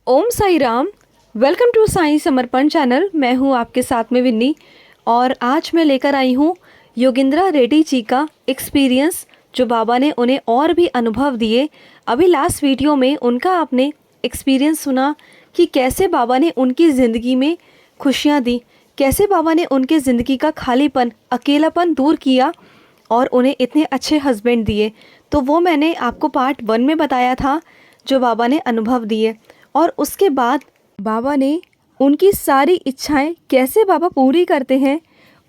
Om Sai Ram. Welcome to Sai Samarpan channel. मैं हूँ आपके साथ में विन्नी और आज मैं लेकर आई हूँ योगिंद्रा रेड्डी जी का एक्सपीरियंस, जो बाबा ने उन्हें और भी अनुभव दिए। अभी लास्ट वीडियो में उनका आपने एक्सपीरियंस सुना कि कैसे बाबा ने उनकी ज़िंदगी में खुशियाँ दी, कैसे बाबा ने उनके ज़िंदगी का खालीपन, अकेलापन दूर किया और उन्हें इतने अच्छे हस्बैंड दिए। तो वो मैंने आपको पार्ट 1 में बताया था, जो बाबा ने अनुभव दिए। और उसके बाद बाबा ने उनकी सारी इच्छाएं कैसे बाबा पूरी करते हैं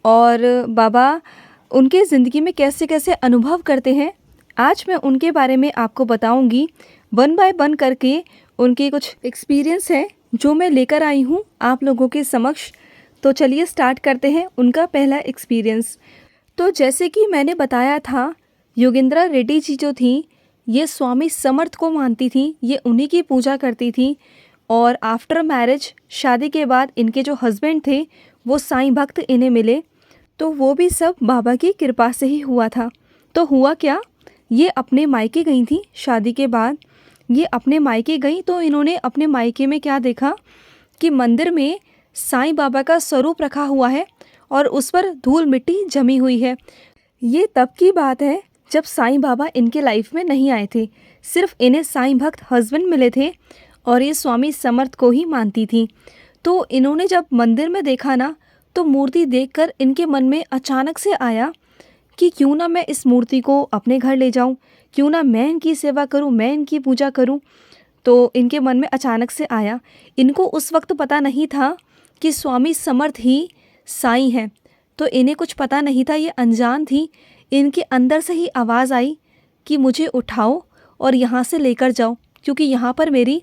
और बाबा उनके ज़िंदगी में कैसे कैसे अनुभव करते हैं, आज मैं उनके बारे में आपको बताऊंगी। 1 बाय 1 करके उनके कुछ एक्सपीरियंस हैं जो मैं लेकर आई हूँ आप लोगों के समक्ष। तो चलिए स्टार्ट करते हैं उनका पहला एक्सपीरियंस। तो जैसे कि मैंने बताया था, योगिंद्रा रेड्डी जी जो थी, ये स्वामी समर्थ को मानती थी, ये उन्हीं की पूजा करती थी। और आफ्टर मैरिज, शादी के बाद इनके जो हस्बैंड थे वो साईं भक्त इन्हें मिले। तो वो भी सब बाबा की कृपा से ही हुआ था। तो हुआ क्या, ये अपने मायके गई थी शादी के बाद। ये अपने मायके गई तो इन्होंने अपने मायके में क्या देखा कि मंदिर में साईं बाबा का स्वरूप रखा हुआ है और उस पर धूल मिट्टी जमी हुई है। ये तब की बात है जब साईं बाबा इनके लाइफ में नहीं आए थे, सिर्फ इन्हें साईं भक्त हस्बैंड मिले थे और ये स्वामी समर्थ को ही मानती थी। तो इन्होंने जब मंदिर में देखा ना, तो मूर्ति देखकर इनके मन में अचानक से आया कि क्यों ना मैं इस मूर्ति को अपने घर ले जाऊं, क्यों ना मैं इनकी सेवा करूं, मैं इनकी पूजा करूं। तो इनके मन में अचानक से आया। इनको उस वक्त पता नहीं था कि स्वामी समर्थ ही साईं हैं, तो इन्हें कुछ पता नहीं था, ये अनजान थी। इनके अंदर से ही आवाज़ आई कि मुझे उठाओ और यहाँ से लेकर जाओ, क्योंकि यहाँ पर मेरी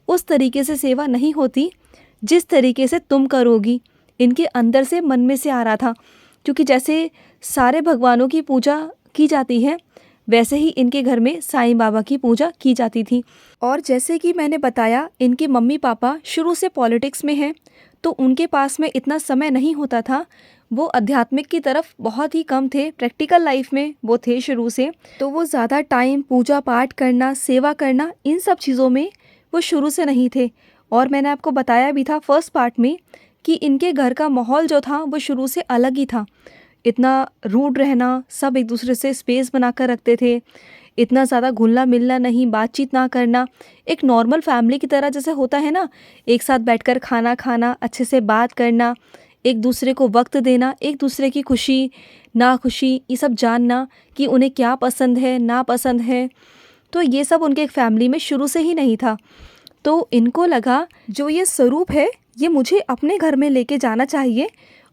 उस तरीके से सेवा नहीं होती जिस तरीके से तुम करोगी। इनके अंदर से, मन में से आ रहा था, क्योंकि जैसे सारे भगवानों की पूजा की जाती है वैसे ही इनके घर में साईं बाबा की पूजा की जाती थी। और जैसे कि मैंने बताया, इनके मम्मी पापा शुरू से पॉलिटिक्स में हैं, तो उनके पास में इतना समय नहीं होता था। वो आध्यात्मिक की तरफ बहुत ही कम थे, प्रैक्टिकल लाइफ में वो थे शुरू से। तो वो ज़्यादा टाइम पूजा पाठ करना, सेवा करना, इन सब चीज़ों में वो शुरू से नहीं थे। और मैंने आपको बताया भी था फर्स्ट पार्ट में कि इनके घर का माहौल जो था वो शुरू से अलग ही था। इतना रूड रहना, सब एक दूसरे से स्पेस बनाकर रखते थे, इतना ज़्यादा घुलना मिलना नहीं, बातचीत ना करना, एक नॉर्मल फैमिली की तरह जैसे होता है ना, एक साथ बैठकर खाना खाना, अच्छे से बात करना, एक दूसरे को वक्त देना, एक दूसरे की खुशी ना खुशी ये सब जानना कि उन्हें क्या पसंद है ना पसंद है। तो ये सब उनके फैमिली में शुरू से ही नहीं था। तो इनको लगा जो ये स्वरूप है ये मुझे अपने घर में लेके जाना चाहिए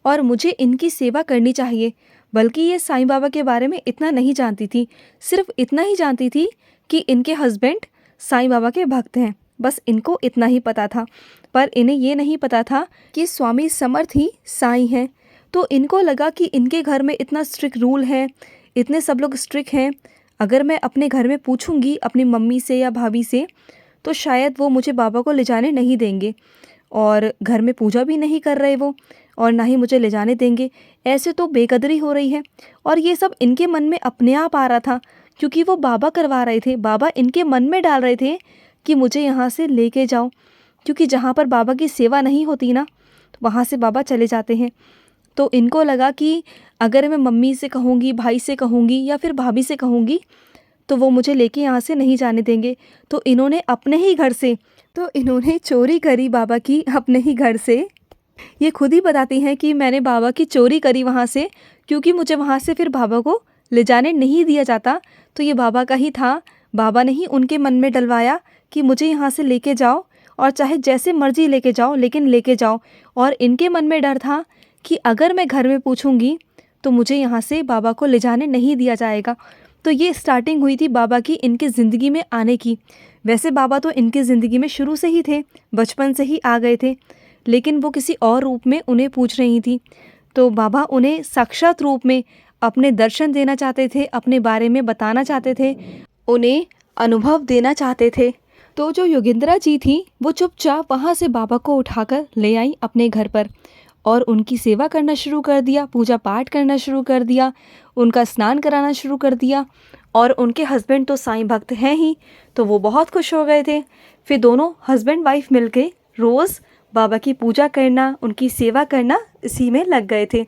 और मुझे इनकी सेवा करनी चाहिए। बल्कि ये साईं बाबा के बारे में इतना नहीं जानती थी, सिर्फ इतना ही जानती थी कि इनके हस्बैंड साईं बाबा के भक्त हैं, बस इनको इतना ही पता था। पर इन्हें ये नहीं पता था कि स्वामी समर्थ ही साईं हैं। तो इनको लगा कि इनके घर में इतना स्ट्रिक्ट रूल है, इतने सब लोग स्ट्रिक्ट हैं, अगर मैं अपने घर में पूछूंगी अपनी मम्मी से या भाभी से तो शायद वो मुझे बाबा को ले जाने नहीं देंगे, और घर में पूजा भी नहीं कर रहे वो, और ना ही मुझे ले जाने देंगे। ऐसे तो बेकदरी हो रही है। और ये सब इनके मन में अपने आप आ रहा था, क्योंकि वो बाबा करवा रहे थे, बाबा इनके मन में डाल रहे थे कि मुझे यहाँ से लेके जाओ। क्योंकि जहाँ पर बाबा की सेवा नहीं होती ना, तो वहाँ से बाबा चले जाते हैं। तो इनको लगा कि अगर मैं मम्मी से कहूँगी, भाई से कहूँगी या फिर भाभी से कहूँगी तो वो मुझे लेके यहाँ से नहीं जाने देंगे। तो इन्होंने अपने ही घर से, तो इन्होंने चोरी करी बाबा की अपने ही घर से। ये खुद ही बताती हैं कि मैंने बाबा की चोरी करी वहाँ से, क्योंकि मुझे वहाँ से फिर बाबा को ले जाने नहीं दिया जाता। तो ये बाबा का ही था, बाबा ने ही उनके मन में डलवाया कि मुझे यहाँ से लेके जाओ और चाहे जैसे मर्जी लेके जाओ, लेकिन लेके जाओ। और इनके मन में डर था कि अगर मैं घर में पूछूंगी तो मुझे यहाँ से बाबा को ले जाने नहीं दिया जाएगा। तो ये स्टार्टिंग हुई थी बाबा की इनकी ज़िंदगी में आने की। वैसे बाबा तो इनकी ज़िंदगी में शुरू से ही थे, बचपन से ही आ गए थे, लेकिन वो किसी और रूप में उन्हें पूछ रही थी। तो बाबा उन्हें साक्षात रूप में अपने दर्शन देना चाहते थे, अपने बारे में बताना चाहते थे, उन्हें अनुभव देना चाहते थे। तो जो योगिंद्रा जी थी वो चुपचाप वहाँ से बाबा को उठाकर ले आई अपने घर पर और उनकी सेवा करना शुरू कर दिया, पूजा पाठ करना शुरू कर दिया, उनका स्नान कराना शुरू कर दिया। और उनके हस्बैंड तो साईं भक्त हैं ही, तो वो बहुत खुश हो गए थे। फिर दोनों हस्बैंड वाइफ मिलके रोज़ बाबा की पूजा करना, उनकी सेवा करना इसी में लग गए थे।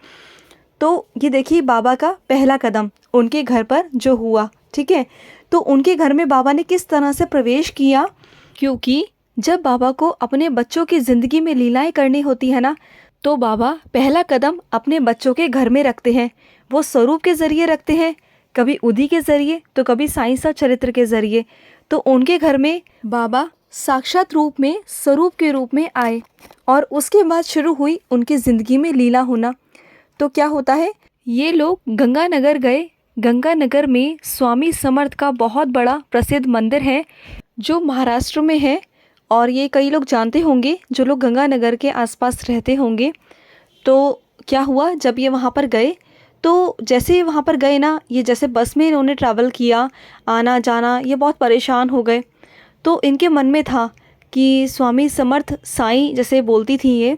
तो ये देखिए बाबा का पहला कदम उनके घर पर जो हुआ, ठीक है। तो उनके घर में बाबा ने किस तरह से प्रवेश किया, क्योंकि जब बाबा को अपने बच्चों की ज़िंदगी में लीलाएं करनी होती है ना, तो बाबा पहला कदम अपने बच्चों के घर में रखते हैं। वो स्वरूप के ज़रिए रखते हैं, कभी उदी के ज़रिए तो कभी साईं सा चरित्र के ज़रिए। तो उनके घर में बाबा साक्षात रूप में, स्वरूप के रूप में आए और उसके बाद शुरू हुई उनकी ज़िंदगी में लीला होना। तो क्या होता है, ये लोग गंगानगर गए। गंगानगर में स्वामी समर्थ का बहुत बड़ा प्रसिद्ध मंदिर है जो महाराष्ट्र में है, और ये कई लोग जानते होंगे जो लोग गंगानगर के आसपास रहते होंगे। तो क्या हुआ, जब ये वहाँ पर गए तो जैसे ही वहाँ पर गए ना, ये जैसे बस में इन्होंने ट्रैवल किया, आना जाना, ये बहुत परेशान हो गए। तो इनके मन में था कि स्वामी समर्थ साईं जैसे बोलती थी ये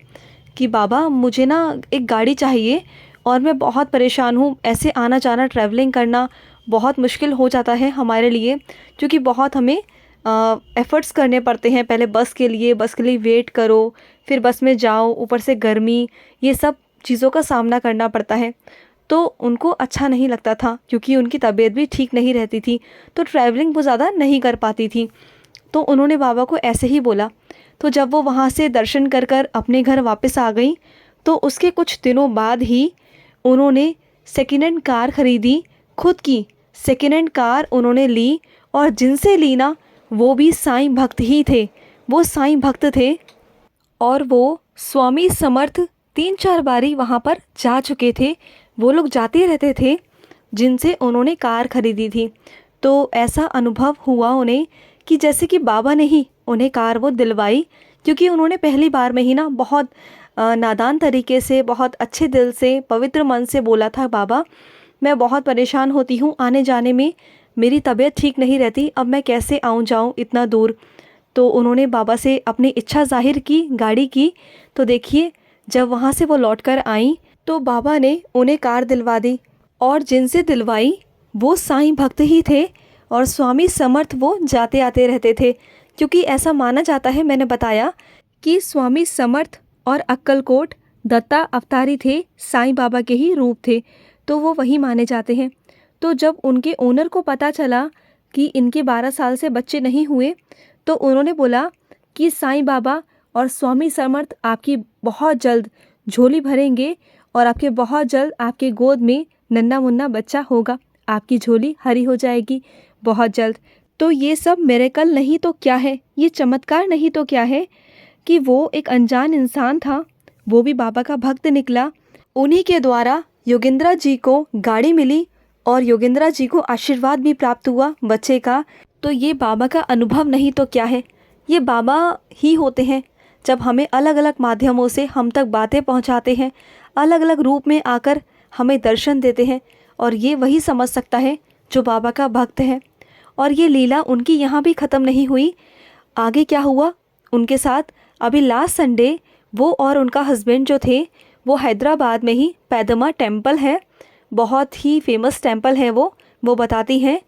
कि बाबा मुझे ना एक गाड़ी चाहिए और मैं बहुत परेशान हूँ, ऐसे आना जाना ट्रैवलिंग करना बहुत मुश्किल हो जाता है हमारे लिए, क्योंकि बहुत हमें एफ़र्ट्स करने पड़ते हैं। पहले बस के लिए वेट करो, फिर बस में जाओ, ऊपर से गर्मी, ये सब चीज़ों का सामना करना पड़ता है। तो उनको अच्छा नहीं लगता था, क्योंकि उनकी तबीयत भी ठीक नहीं रहती थी, तो ट्रैवलिंग वो ज़्यादा नहीं कर पाती थी। तो उन्होंने बाबा को ऐसे ही बोला। तो जब वो वहाँ से दर्शन कर कर अपने घर वापस आ गई, तो उसके कुछ दिनों बाद ही उन्होंने सेकेंड हैंड कार ख़रीदी, खुद की सेकेंड हैंड कार उन्होंने ली, और जिनसे ली ना वो भी साईं भक्त ही थे। वो साईं भक्त थे और वो स्वामी समर्थ 3-4 बारी वहाँ पर जा चुके थे। वो लोग जाते रहते थे जिनसे उन्होंने कार ख़रीदी थी। तो ऐसा अनुभव हुआ उन्हें कि जैसे कि बाबा ने ही उन्हें कार वो दिलवाई, क्योंकि उन्होंने पहली बार में ही ना बहुत नादान तरीके से, बहुत अच्छे दिल से, पवित्र मन से बोला था, बाबा मैं बहुत परेशान होती हूँ आने जाने में, मेरी तबीयत ठीक नहीं रहती, अब मैं कैसे आऊँ जाऊँ इतना दूर। तो उन्होंने बाबा से अपनी इच्छा जाहिर की, गाड़ी की। तो देखिए जब वहाँ से वो लौट कर आई तो बाबा ने उन्हें कार दिलवा दी, और जिनसे दिलवाई वो साईं भक्त ही थे, और स्वामी समर्थ वो जाते आते रहते थे, क्योंकि ऐसा माना जाता है, मैंने बताया कि स्वामी समर्थ और अक्कलकोट दत्ता अवतारी थे, साईं बाबा के ही रूप थे, तो वो वही माने जाते हैं। तो जब उनके ओनर को पता चला कि इनके 12 साल से बच्चे नहीं हुए, तो उन्होंने बोला कि साईं बाबा और स्वामी समर्थ आपकी बहुत जल्द झोली भरेंगे और आपके बहुत जल्द आपके गोद में नन्हा मुन्ना बच्चा होगा, आपकी झोली हरी हो जाएगी बहुत जल्द। तो ये सब मिरेकल नहीं तो क्या है, ये चमत्कार नहीं तो क्या है कि वो एक अनजान इंसान था, वो भी बाबा का भक्त निकला। उन्हीं के द्वारा योगेंद्रा जी को गाड़ी मिली और योगेंद्रा जी को आशीर्वाद भी प्राप्त हुआ बच्चे का। तो ये बाबा का अनुभव नहीं तो क्या है, ये बाबा ही होते हैं जब हमें अलग अलग माध्यमों से हम तक बातें पहुंचाते हैं, अलग अलग रूप में आकर हमें दर्शन देते हैं, और ये वही समझ सकता है जो बाबा का भक्त है। और ये लीला उनकी यहाँ भी ख़त्म नहीं हुई, आगे क्या हुआ उनके साथ, अभी लास्ट संडे वो और उनका हस्बैंड जो थे वो हैदराबाद में ही पैदमा टेम्पल है, बहुत ही फेमस टेम्पल है वो बताती हैं।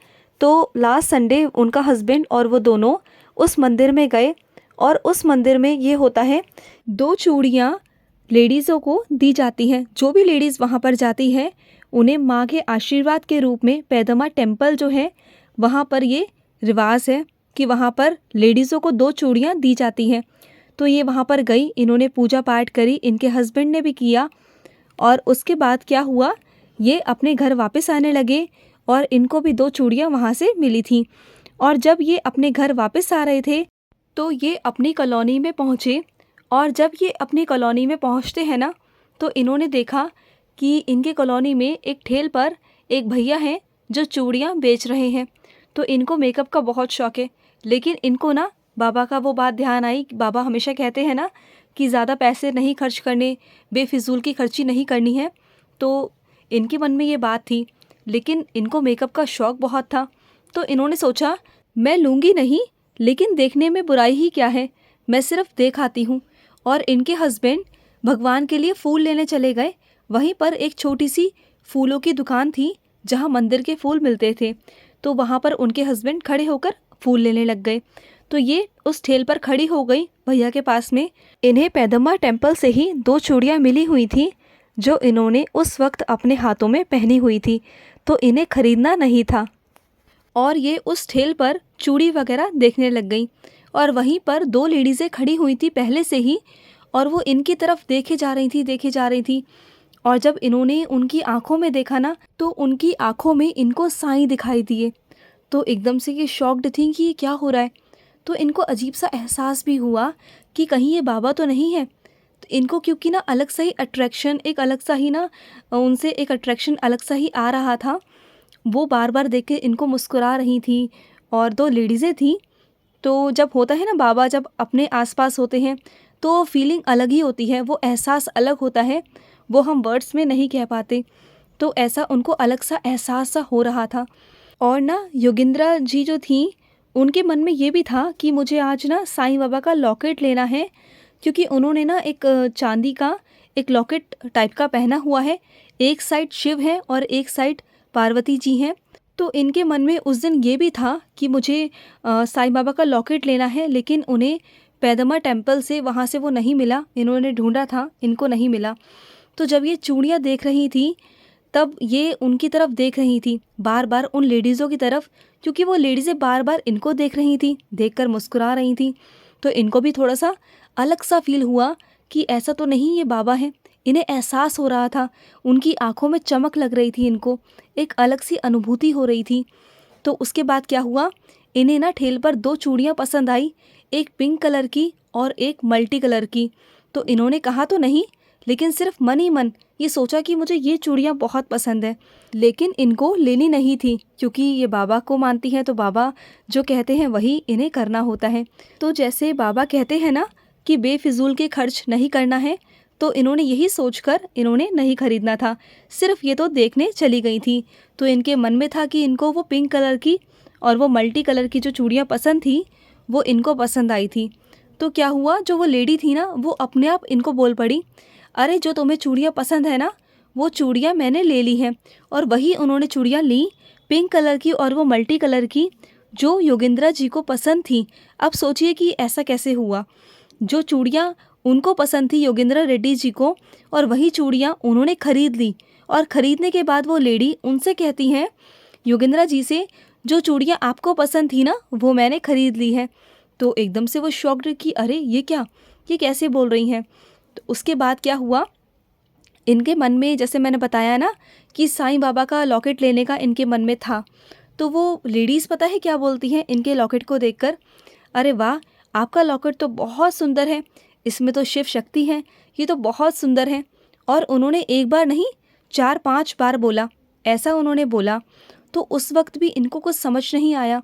तो लास्ट संडे उनका हस्बैंड और वो दोनों उस मंदिर में गए, और उस मंदिर में ये होता है 2 चूड़ियाँ लेडीज़ों को दी जाती हैं। जो भी लेडीज़ वहाँ पर जाती है उन्हें माँ के आशीर्वाद के रूप में पैदमा टेम्पल जो है वहाँ पर ये रिवाज है कि वहाँ पर लेडीज़ों को 2 चूड़ियाँ दी जाती हैं। तो ये वहाँ पर गई, इन्होंने पूजा पाठ करी, इनके हस्बैंड ने भी किया, और उसके बाद क्या हुआ, ये अपने घर वापस आने लगे और इनको भी 2 चूड़ियाँ वहाँ से मिली थी। और जब ये अपने घर वापस आ रहे थे तो ये अपनी कॉलोनी में पहुँचे, और जब ये अपनी कॉलोनी में पहुँचते हैं ना, तो इन्होंने देखा कि इनके कॉलोनी में एक ठेल पर एक भैया हैं जो चूड़ियाँ बेच रहे हैं। तो इनको मेकअप का बहुत शौक़ है, लेकिन इनको ना बाबा का वो बात ध्यान आई कि बाबा हमेशा कहते हैं ना कि ज़्यादा पैसे नहीं खर्च करने, बेफिजूल की खर्ची नहीं करनी है। तो इनके मन में ये बात थी, लेकिन इनको मेकअप का शौक़ बहुत था। तो इन्होंने सोचा मैं लूँगी नहीं, लेकिन देखने में बुराई ही क्या है, मैं सिर्फ देख आती हूँ। और इनके हस्बैंड भगवान के लिए फूल लेने चले गए। वहीं पर एक छोटी सी फूलों की दुकान थी जहाँ मंदिर के फूल मिलते थे, तो वहाँ पर उनके हस्बैंड खड़े होकर फूल लेने लग गए। तो ये उस ठेल पर खड़ी हो गई भैया के पास में। इन्हें पैदम्मा टेम्पल से ही 2 चूड़ियाँ मिली हुई थी जो इन्होंने उस वक्त अपने हाथों में पहनी हुई थी, तो इन्हें खरीदना नहीं था। और ये उस ठेल पर चूड़ी वगैरह देखने लग गई और वहीं पर 2 लेडीज़ें खड़ी हुई थी पहले से ही, और वो इनकी तरफ देखे जा रही थी। और जब इन्होंने उनकी आंखों में देखा ना, तो उनकी आंखों में इनको साईं दिखाई दिए। तो एकदम से ये शॉक्ड थी कि ये क्या हो रहा है। तो इनको अजीब सा एहसास भी हुआ कि कहीं ये बाबा तो नहीं है। तो इनको क्योंकि ना अलग सा ही अट्रैक्शन, एक अलग सा ही ना उनसे एक अट्रैक्शन अलग सा ही आ रहा था। वो बार बार देख के इनको मुस्कुरा रही थी और 2 लेडीज़ें थी। तो जब होता है ना, बाबा जब अपने आसपास होते हैं तो फीलिंग अलग ही होती है, वो एहसास अलग होता है, वो हम वर्ड्स में नहीं कह पाते। तो ऐसा उनको अलग सा एहसास सा हो रहा था। और ना योगिंद्रा जी जो थी, उनके मन में ये भी था कि मुझे आज ना साईं बाबा का लॉकेट लेना है, क्योंकि उन्होंने ना एक चांदी का एक लॉकेट टाइप का पहना हुआ है। एक साइड शिव है और एक साइड पार्वती जी हैं। तो इनके मन में उस दिन ये भी था कि मुझे साईं बाबा का लॉकेट लेना है, लेकिन उन्हें पैदमा टेम्पल से वहाँ से वो नहीं मिला। इन्होंने ढूंढा था, इनको नहीं मिला। तो जब ये चूड़ियाँ देख रही थी, तब ये उनकी तरफ देख रही थी, बार बार उन लेडीज़ों की तरफ, क्योंकि वो लेडीज़ें बार बार इनको देख रही थी, देखकर मुस्कुरा रही थी। तो इनको भी थोड़ा सा अलग सा फील हुआ कि ऐसा तो नहीं ये बाबा हैं। इन्हें एहसास हो रहा था, उनकी आंखों में चमक लग रही थी, इनको एक अलग सी अनुभूति हो रही थी। तो उसके बाद क्या हुआ, इन्हें ना ठेल पर 2 चूड़ियाँ पसंद आई, एक पिंक कलर की और एक मल्टी कलर की। तो इन्होंने कहा तो नहीं, लेकिन सिर्फ मन ही मन ये सोचा कि मुझे ये चूड़ियाँ बहुत पसंद है, लेकिन इनको लेनी नहीं थी, क्योंकि ये बाबा को मानती हैं, तो बाबा जो कहते हैं वही इन्हें करना होता है। तो जैसे बाबा कहते हैं ना कि बेफिजूल के खर्च नहीं करना है, तो इन्होंने यही सोचकर इन्होंने नहीं खरीदना था, सिर्फ ये तो देखने चली गई थी। तो इनके मन में था कि इनको वो पिंक कलर की और वो मल्टी कलर की जो चूड़ियाँ पसंद थी, वो इनको पसंद आई थी। तो क्या हुआ, जो वो लेडी थी ना, वो अपने आप इनको बोल पड़ी, अरे जो तुम्हें चूड़ियाँ पसंद है ना, वो चूड़ियाँ मैंने ले ली हैं। और वही उन्होंने चूड़ियाँ ली, पिंक कलर की और वो मल्टी कलर की, जो योगिंद्रा जी को पसंद थी। अब सोचिए कि ऐसा कैसे हुआ, जो चूड़ियाँ उनको पसंद थी योगेंद्र रेड्डी जी को, और वही चूड़ियाँ उन्होंने खरीद ली। और ख़रीदने के बाद वो लेडी उनसे कहती हैं योगेंद्रा जी से, जो चूड़ियाँ आपको पसंद थी ना, वो मैंने ख़रीद ली है। तो एकदम से वो शॉक्ड कि अरे ये क्या, ये कैसे बोल रही हैं। तो उसके बाद क्या हुआ, इनके मन में जैसे मैंने बताया ना कि साईं बाबा का लॉकेट लेने का इनके मन में था। तो वो लेडीज़ पता है क्या बोलती हैं इनके लॉकेट को देखकर, अरे वाह, आपका लॉकेट तो बहुत सुंदर है, इसमें तो शिव शक्ति है, ये तो बहुत सुंदर है। और उन्होंने एक बार नहीं 4-5 बार बोला, ऐसा उन्होंने बोला। तो उस वक्त भी इनको कुछ समझ नहीं आया।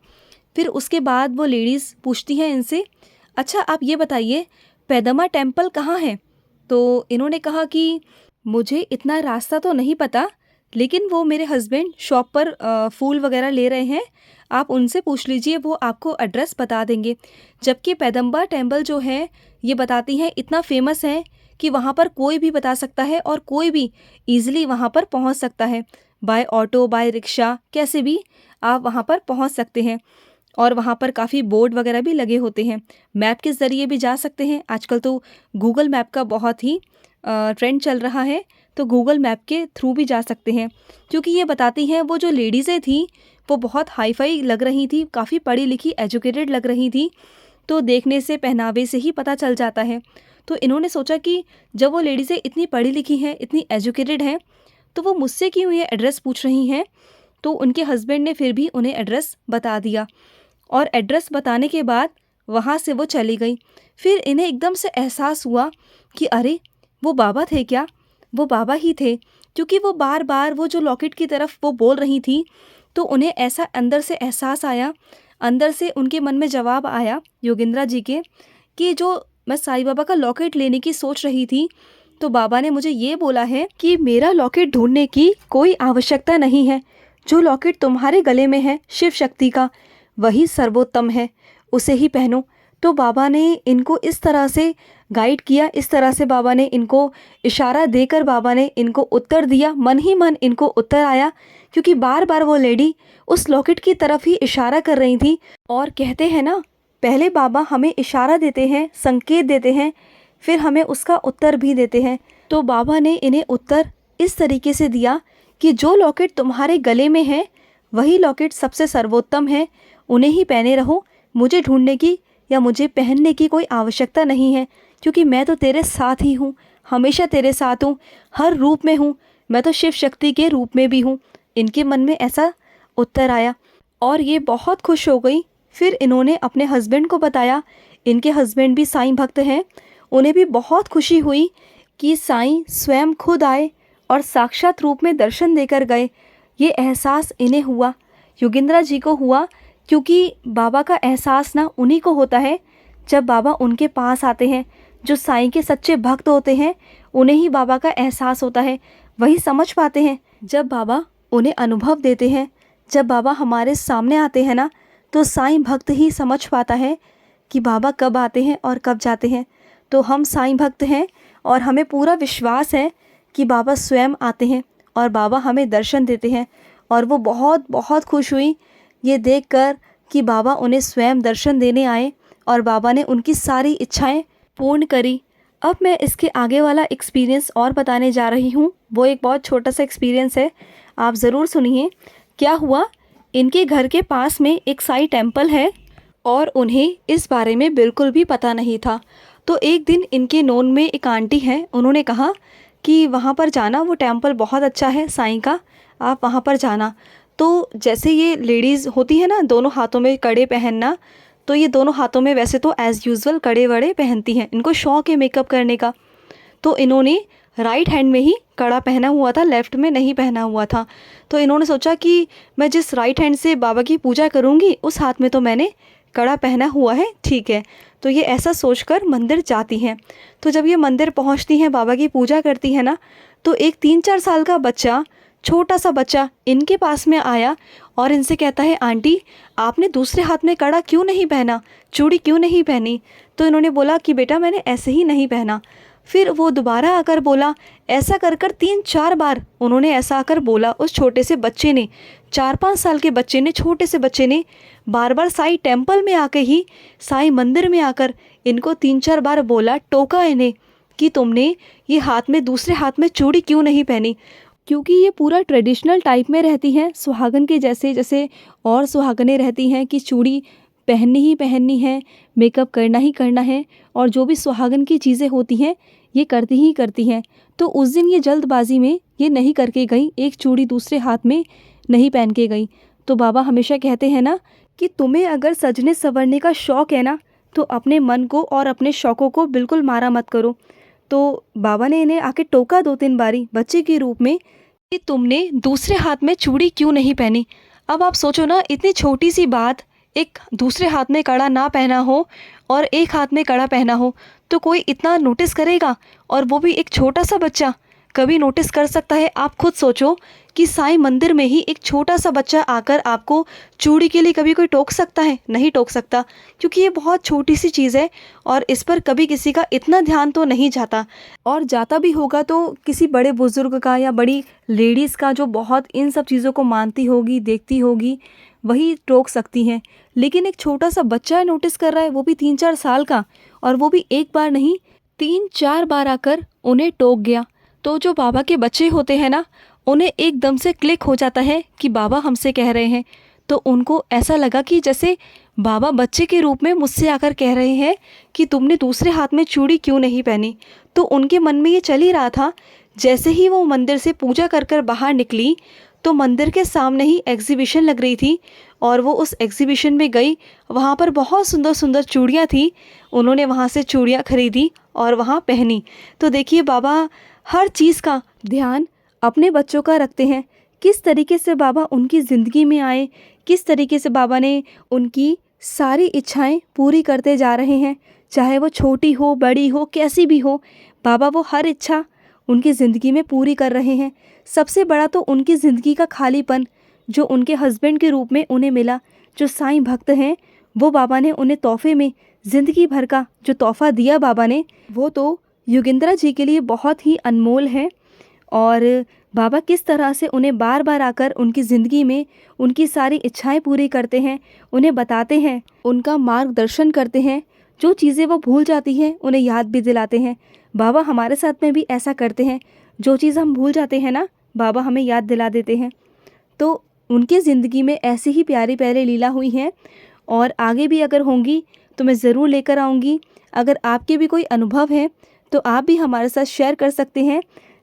फिर उसके बाद वो लेडीज़ पूछती हैं इनसे, अच्छा आप ये बताइए पैदमा टेम्पल कहाँ है। तो इन्होंने कहा कि मुझे इतना रास्ता तो नहीं पता, लेकिन वो मेरे हस्बैंड शॉप पर फूल वगैरह ले रहे हैं, आप उनसे पूछ लीजिए, वो आपको एड्रेस बता देंगे। जबकि पैदम्बा टेम्पल जो है, ये बताती हैं इतना फेमस है कि वहाँ पर कोई भी बता सकता है और कोई भी ईज़िली वहाँ पर पहुँच सकता है, बाय ऑटो, बाय रिक्शा, कैसे भी आप वहाँ पर पहुँच सकते हैं। और वहाँ पर काफ़ी बोर्ड वगैरह भी लगे होते हैं, मैप के ज़रिए भी जा सकते हैं। आजकल तो गूगल मैप का बहुत ही ट्रेंड चल रहा है, तो गूगल मैप के थ्रू भी जा सकते हैं। क्योंकि ये बताती हैं, वो जो लेडीज़ें थी वो बहुत हाई फाई लग रही थी, काफ़ी पढ़ी लिखी एजुकेटेड लग रही थी, तो देखने से पहनावे से ही पता चल जाता है। तो इन्होंने सोचा कि जब वो लेडीज़ें इतनी पढ़ी लिखी हैं, इतनी एजुकेटेड हैं, तो वो मुझसे क्यों ये एड्रेस पूछ रही हैं। तो उनके हस्बैंड ने फिर भी उन्हें एड्रेस बता दिया, और एड्रेस बताने के बाद वहाँ से वो चली गई। फिर इन्हें एकदम से एहसास हुआ कि अरे वो बाबा थे क्या, वो बाबा ही थे, क्योंकि वो बार बार वो जो लॉकेट की तरफ वो बोल रही थी। तो उन्हें ऐसा अंदर से एहसास आया, अंदर से उनके मन में जवाब आया योगेंद्रा जी के, कि जो मैं साईं बाबा का लॉकेट लेने की सोच रही थी, तो बाबा ने मुझे ये बोला है कि मेरा लॉकेट ढूंढने की कोई आवश्यकता नहीं है, जो लॉकेट तुम्हारे गले में है शिव शक्ति का, वही सर्वोत्तम है, उसे ही पहनो। तो बाबा ने इनको इस तरह से गाइड किया, इस तरह से बाबा ने इनको इशारा देकर बाबा ने इनको उत्तर दिया, मन ही मन इनको उत्तर आया, क्योंकि बार बार वो लेडी उस लॉकेट की तरफ ही इशारा कर रही थी। और कहते हैं ना पहले बाबा हमें इशारा देते हैं, संकेत देते हैं, फिर हमें उसका उत्तर भी देते हैं। तो बाबा ने इन्हें उत्तर इस तरीके से दिया कि जो लॉकेट तुम्हारे गले में है वही लॉकेट सबसे सर्वोत्तम है, उन्हें ही पहने रहो। मुझे ढूंढने की या मुझे पहनने की कोई आवश्यकता नहीं है, क्योंकि मैं तो तेरे साथ ही हूँ, हमेशा तेरे साथ हूँ, हर रूप में हूँ, मैं तो शिव शक्ति के रूप में भी हूँ। इनके मन में ऐसा उत्तर आया और ये बहुत खुश हो गई। फिर इन्होंने अपने हस्बैंड को बताया। इनके हस्बैंड भी साईं भक्त हैं। उन्हें भी बहुत खुशी हुई कि साईं स्वयं खुद आए और साक्षात रूप में दर्शन देकर गए। ये एहसास इन्हें हुआ, योगिंद्रा जी को हुआ, क्योंकि बाबा का एहसास ना उन्हीं को होता है जब बाबा उनके पास आते हैं। जो साईं के सच्चे भक्त होते हैं उन्हें ही बाबा का एहसास होता है, वही समझ पाते हैं। जब बाबा उन्हें अनुभव देते हैं, जब बाबा हमारे सामने आते हैं ना, तो साईं भक्त ही समझ पाता है कि बाबा कब आते हैं और कब जाते हैं। तो हम साईं भक्त हैं और हमें पूरा विश्वास है कि बाबा स्वयं आते हैं और बाबा हमें दर्शन देते हैं। और वो बहुत बहुत खुश हुई ये देखकर कि बाबा उन्हें स्वयं दर्शन देने आए और बाबा ने उनकी सारी इच्छाएं पूर्ण करी। अब मैं इसके आगे वाला एक्सपीरियंस और बताने जा रही हूँ। वो एक बहुत छोटा सा एक्सपीरियंस है, आप ज़रूर सुनिए। क्या हुआ, इनके घर के पास में एक साईं टेम्पल है और उन्हें इस बारे में बिल्कुल भी पता नहीं था। तो एक दिन इनके नोन में एक आंटी हैं, उन्होंने कहा कि वहाँ पर जाना, वो टेम्पल बहुत अच्छा है साईं का, आप वहाँ पर जाना। तो जैसे ये लेडीज़ होती है ना, दोनों हाथों में कड़े पहनना, तो ये दोनों हाथों में वैसे तो एज़ यूजुअल कड़े वड़े पहनती हैं, इनको शौक़ है मेकअप करने का। तो इन्होंने राइट हैंड में ही कड़ा पहना हुआ था, लेफ़्ट में नहीं पहना हुआ था। तो इन्होंने सोचा कि मैं जिस राइट हैंड से बाबा की पूजा करूँगी उस हाथ में तो मैंने कड़ा पहना हुआ है, ठीक है। तो ये ऐसा सोचकर मंदिर जाती हैं। तो जब ये मंदिर पहुंचती हैं, बाबा की पूजा करती है ना, तो एक 3-4 साल का बच्चा, छोटा सा बच्चा इनके पास में आया और इनसे कहता है, आंटी आपने दूसरे हाथ में कड़ा क्यों नहीं पहना, चूड़ी क्यों नहीं पहनी? तो इन्होंने बोला कि बेटा मैंने ऐसे ही नहीं पहना। फिर वो दोबारा आकर बोला, ऐसा कर कर 3-4 बार उन्होंने ऐसा आकर बोला। उस छोटे से बच्चे ने, 4-5 साल के बच्चे ने, छोटे से बच्चे ने बार बार साईं टेम्पल में आके ही, साईं मंदिर में आकर इनको 3-4 बार बोला, टोका इन्हें कि तुमने ये हाथ में, दूसरे हाथ में चूड़ी क्यों नहीं पहनी। क्योंकि ये पूरा ट्रेडिशनल टाइप में रहती हैं, सुहागन के जैसे जैसे और सुहागनें रहती हैं कि चूड़ी पहननी ही पहननी है, मेकअप करना ही करना है, और जो भी सुहागन की चीज़ें होती हैं ये करती ही करती हैं। तो उस दिन ये जल्दबाजी में ये नहीं करके गई, एक चूड़ी दूसरे हाथ में नहीं पहन के गई। तो बाबा हमेशा कहते हैं ना कि तुम्हें अगर सजने संवरने का शौक़ है ना, तो अपने मन को और अपने शौक़ों को बिल्कुल मारा मत करो। तो बाबा ने इन्हें आके टोका 2-3 बारी बच्चे के रूप में कि तुमने दूसरे हाथ में चूड़ी क्यों नहीं पहनी। अब आप सोचो ना, इतनी छोटी सी बात, एक दूसरे हाथ में कड़ा ना पहना हो और एक हाथ में कड़ा पहना हो, तो कोई इतना नोटिस करेगा? और वो भी एक छोटा सा बच्चा कभी नोटिस कर सकता है? आप खुद सोचो कि साईं मंदिर में ही एक छोटा सा बच्चा आकर आपको चूड़ी के लिए कभी कोई टोक सकता है? नहीं टोक सकता, क्योंकि ये बहुत छोटी सी चीज़ है और इस पर कभी किसी का इतना ध्यान तो नहीं जाता। और जाता भी होगा तो किसी बड़े बुजुर्ग का या बड़ी लेडीज़ का, जो बहुत इन सब चीज़ों को मानती होगी, देखती होगी, वही टोक सकती हैं। लेकिन एक छोटा सा बच्चा नोटिस कर रहा है, वो भी 3-4 साल का, और वो भी एक बार नहीं 3-4 बार आकर उन्हें टोक गया। तो जो बाबा के बच्चे होते हैं ना, उन्हें एकदम से क्लिक हो जाता है कि बाबा हमसे कह रहे हैं। तो उनको ऐसा लगा कि जैसे बाबा बच्चे के रूप में मुझसे आकर कह रहे हैं कि तुमने दूसरे हाथ में चूड़ी क्यों नहीं पहनी। तो उनके मन में ये चल ही रहा था। जैसे ही वो मंदिर से पूजा कर कर बाहर निकली, तो मंदिर के सामने ही एग्जीबिशन लग रही थी और वो उस एग्जीबिशन में गई। वहाँ पर बहुत सुंदर सुंदर चूड़ियाँ थी। उन्होंने वहाँ से चूड़ियाँ खरीदी और वहाँ पहनी। तो देखिए, बाबा हर चीज़ का ध्यान अपने बच्चों का रखते हैं। किस तरीके से बाबा उनकी ज़िंदगी में आए, किस तरीके से बाबा ने उनकी सारी इच्छाएं पूरी करते जा रहे हैं, चाहे वो छोटी हो, बड़ी हो, कैसी भी हो, बाबा वो हर इच्छा उनकी ज़िंदगी में पूरी कर रहे हैं। सबसे बड़ा तो उनकी ज़िंदगी का खालीपन जो उनके हस्बैंड के रूप में उन्हें मिला, जो साईं भक्त हैं, वो बाबा ने उन्हें तोहफे में ज़िंदगी भर का जो तोहफ़ा दिया बाबा ने, वो तो योगिंद्रा जी के लिए बहुत ही अनमोल है। और बाबा किस तरह से उन्हें बार बार आकर उनकी ज़िंदगी में उनकी सारी इच्छाएं पूरी करते हैं, उन्हें बताते हैं, उनका मार्गदर्शन करते हैं। जो चीज़ें वो भूल जाती हैं उन्हें याद भी दिलाते हैं। बाबा हमारे साथ में भी ऐसा करते हैं। जो चीज़ हम भूल जाते हैं ना, बाबा हमें याद दिला देते हैं। तो उनकी ज़िंदगी में ऐसी ही प्यारी प्यारी लीला हुई हैं और आगे भी अगर होंगी तो मैं ज़रूर लेकर आऊँगी। अगर आपके भी कोई अनुभव हैं तो आप भी हमारे साथ शेयर कर सकते हैं,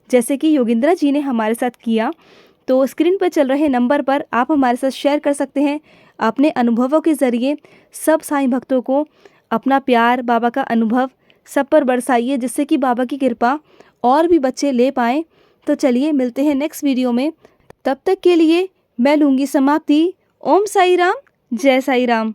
जैसे कि योगिंद्रा जी ने हमारे साथ किया। तो स्क्रीन पर चल रहे नंबर पर आप हमारे साथ शेयर कर सकते हैं अपने अनुभवों के ज़रिए। सब साईं भक्तों को अपना प्यार, बाबा का अनुभव सब पर बरसाइए, जिससे कि बाबा की कृपा और भी बच्चे ले पाएँ। तो चलिए मिलते हैं नेक्स्ट वीडियो में। तब तक के लिए मैं लूँगी समाप्ति। ओम साई राम, जय साई राम।